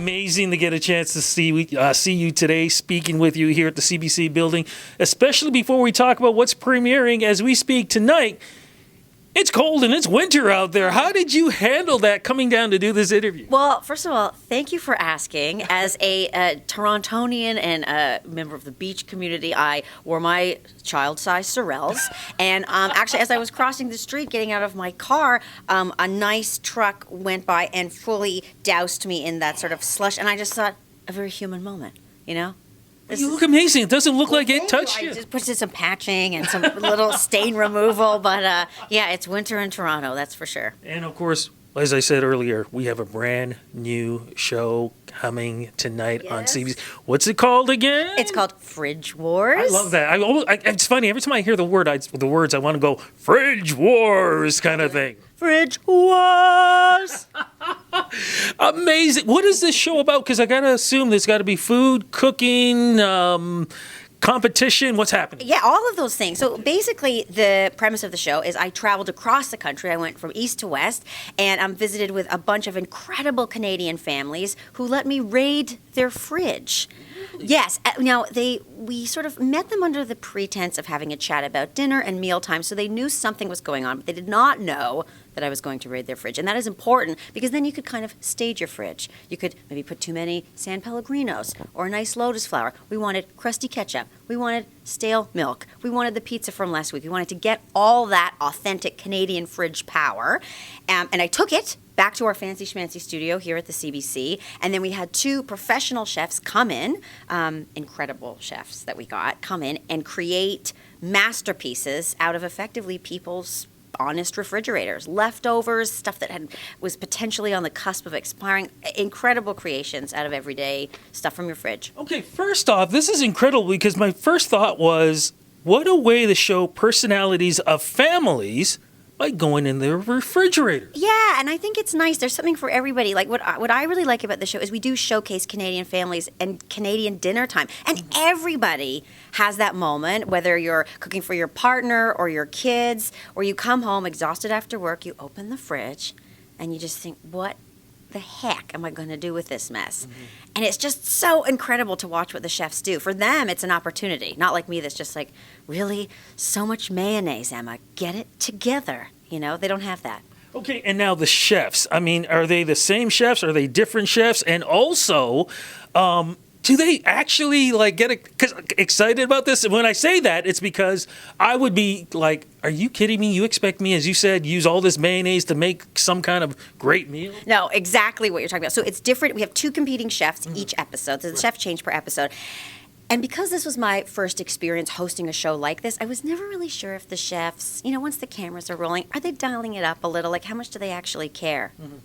amazing to get a chance to see you today, speaking with you here at the CBC building, especially before we talk about what's premiering as we speak tonight. It's cold and it's winter out there. How did you handle that coming down to do this interview? Well, first of all, thank you for asking. As a Torontonian and a member of the beach community, I wore my child-sized Sorels. And actually, as I was crossing the street, getting out of my car, a nice truck went by and fully doused me in that sort of slush. And I just thought, a very human moment, you know? You look amazing. It doesn't look like it touched you. I just put in some patching and some little stain removal. But yeah, it's winter in Toronto, that's for sure. And of course, as I said earlier, we have a brand new show coming tonight on CBC. What's it called again? It's called Fridge Wars. I love that. It's funny. Every time I hear the words, I want to go, Fridge Wars kind of thing. Fridge Wars. Amazing. What is this show about? Because I got to assume there's got to be food, cooking, competition. What's happening? Yeah, all of those things. So basically, the premise of the show is I traveled across the country. I went from east to west, and I'm visited with a bunch of incredible Canadian families who let me raid their fridge. Yes. Now, we sort of met them under the pretense of having a chat about dinner and mealtime, so they knew something was going on, but they did not know that I was going to raid their fridge. And that is important because then you could kind of stage your fridge. You could maybe put too many San Pellegrinos or a nice lotus flower. We wanted crusty ketchup. We wanted stale milk. We wanted the pizza from last week. We wanted to get all that authentic Canadian fridge power. And I took it back to our fancy schmancy studio here at the CBC. And then we had two professional chefs come in, incredible chefs that we got, come in and create masterpieces out of effectively people's honest refrigerators, leftovers, stuff that was potentially on the cusp of expiring, incredible creations out of everyday stuff from your fridge. Okay, first off, this is incredible because my first thought was, what a way to show personalities of families by going in their refrigerators. Yeah, and I think it's nice. There's something for everybody. Like what I really like about the show is we do showcase Canadian families and Canadian dinner time. And everybody has that moment, whether you're cooking for your partner or your kids, or you come home exhausted after work, you open the fridge, and you just think, what the heck am I going to do with this mess? Mm-hmm. And it's just so incredible to watch what the chefs do. For them, it's an opportunity. Not like me that's just like, really? So much mayonnaise, Emma. Get it together. You know, they don't have that. Okay, and now the chefs. I mean, are they the same chefs? Are they different chefs? And also, do they actually get excited about this? And when I say that, it's because I would be like, are you kidding me? You expect me, as you said, use all this mayonnaise to make some kind of great meal? No, exactly what you're talking about. So it's different. We have two competing chefs each episode. So the chef change per episode. And because this was my first experience hosting a show like this, I was never really sure if the chefs, once the cameras are rolling, are they dialing it up a little? Like, how much do they actually care? Mm-hmm.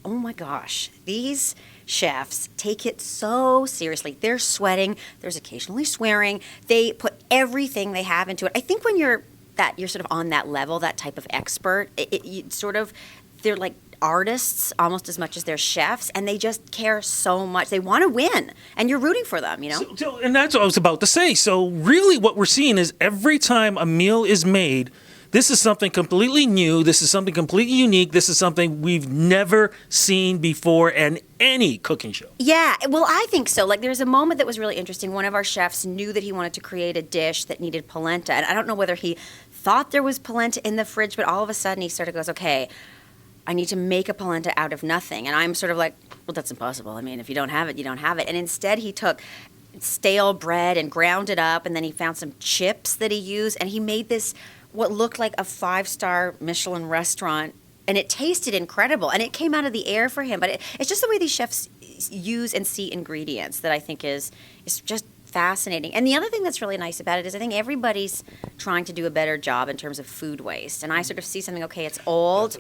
Oh my gosh, these chefs take it so seriously. They're sweating. There's occasionally swearing. They put everything they have into it. I think when you're sort of on that level, that type of expert, they're like artists almost as much as they're chefs, and they just care so much. They want to win, and you're rooting for them, So, and that's what I was about to say. So really what we're seeing is every time a meal is made, this is something completely new. This is something completely unique. This is something we've never seen before in any cooking show. Yeah, well, I think so. Like, there's a moment that was really interesting. One of our chefs knew that he wanted to create a dish that needed polenta, and I don't know whether he thought there was polenta in the fridge, but all of a sudden he sort of goes, okay, I need to make a polenta out of nothing. And I'm sort of like, well, that's impossible. I mean, if you don't have it, you don't have it. And instead he took stale bread and ground it up, and then he found some chips that he used, and he made this what looked like a 5-star Michelin restaurant, and it tasted incredible, and it came out of the air for him. But it's just the way these chefs use and see ingredients that I think is just fascinating. And the other thing that's really nice about it is I think everybody's trying to do a better job in terms of food waste. And I sort of see something, okay, it's old,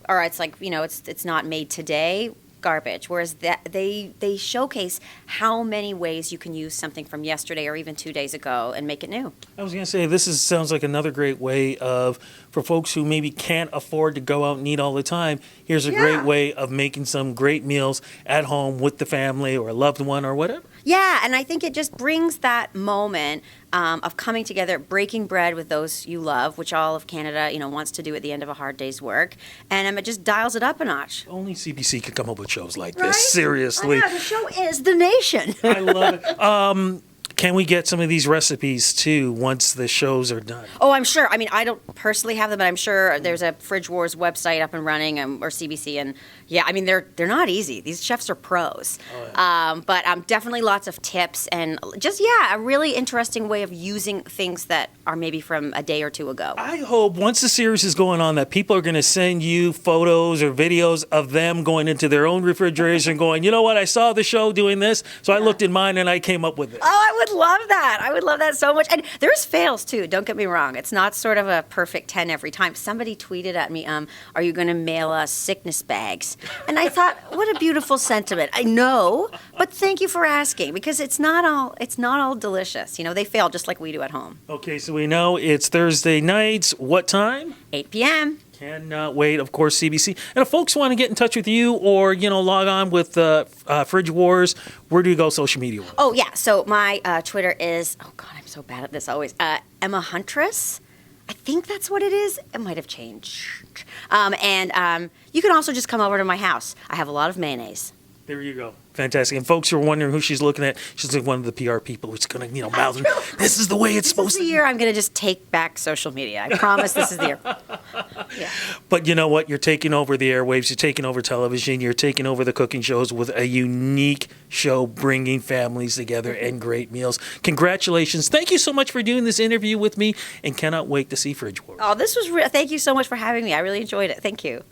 or it's like, it's not made today, garbage. Whereas they showcase how many ways you can use something from yesterday or even 2 days ago and make it new. I was going to say, sounds like another great way for folks who maybe can't afford to go out and eat all the time, here's a great way of making some great meals at home with the family or a loved one or whatever. Yeah, and I think it just brings that moment of coming together, breaking bread with those you love, which all of Canada, wants to do at the end of a hard day's work, and it just dials it up a notch. Only CBC could come up with shows like Right? this. Seriously. I know, the show is the nation. I love it. Can we get some of these recipes too once the shows are done? Oh, I'm sure. I mean, I don't personally have them, but I'm sure there's a Fridge Wars website up and running, or CBC, and yeah, I mean they're not easy. These chefs are pros, but definitely lots of tips and just a really interesting way of using things that are maybe from a day or two ago. I hope once the series is going on that people are going to send you photos or videos of them going into their own refrigerators and going, you know what, I saw the show doing this, so I looked in mine and I came up with it. Oh, I would love that. I would love that so much. And there's fails too. Don't get me wrong. It's not sort of a perfect 10 every time. Somebody tweeted at me, are you going to mail us sickness bags? And I thought, what a beautiful sentiment. I know, but thank you for asking, because it's not all delicious. They fail just like we do at home. Okay, so we know it's Thursday nights. What time? 8 p.m. Cannot wait. Of course, CBC. And if folks want to get in touch with you or, log on with Fridge Wars, where do you go social media? Oh, yeah. So my Twitter is, oh, God, I'm so bad at this always, Emma Huntress. I think that's what it is. It might have changed. And you can also just come over to my house. I have a lot of mayonnaise. There you go. Fantastic. And folks are wondering who she's looking at. She's like one of the PR people who's going to, mouth them. This is the way it's supposed to be. This is the year I'm going to just take back social media. I promise this is the year. Yeah. But you know what? You're taking over the airwaves. You're taking over television. You're taking over the cooking shows with a unique show bringing families together and great meals. Congratulations. Thank you so much for doing this interview with me, and cannot wait to see Fridge Wars. Oh, this was thank you so much for having me. I really enjoyed it. Thank you.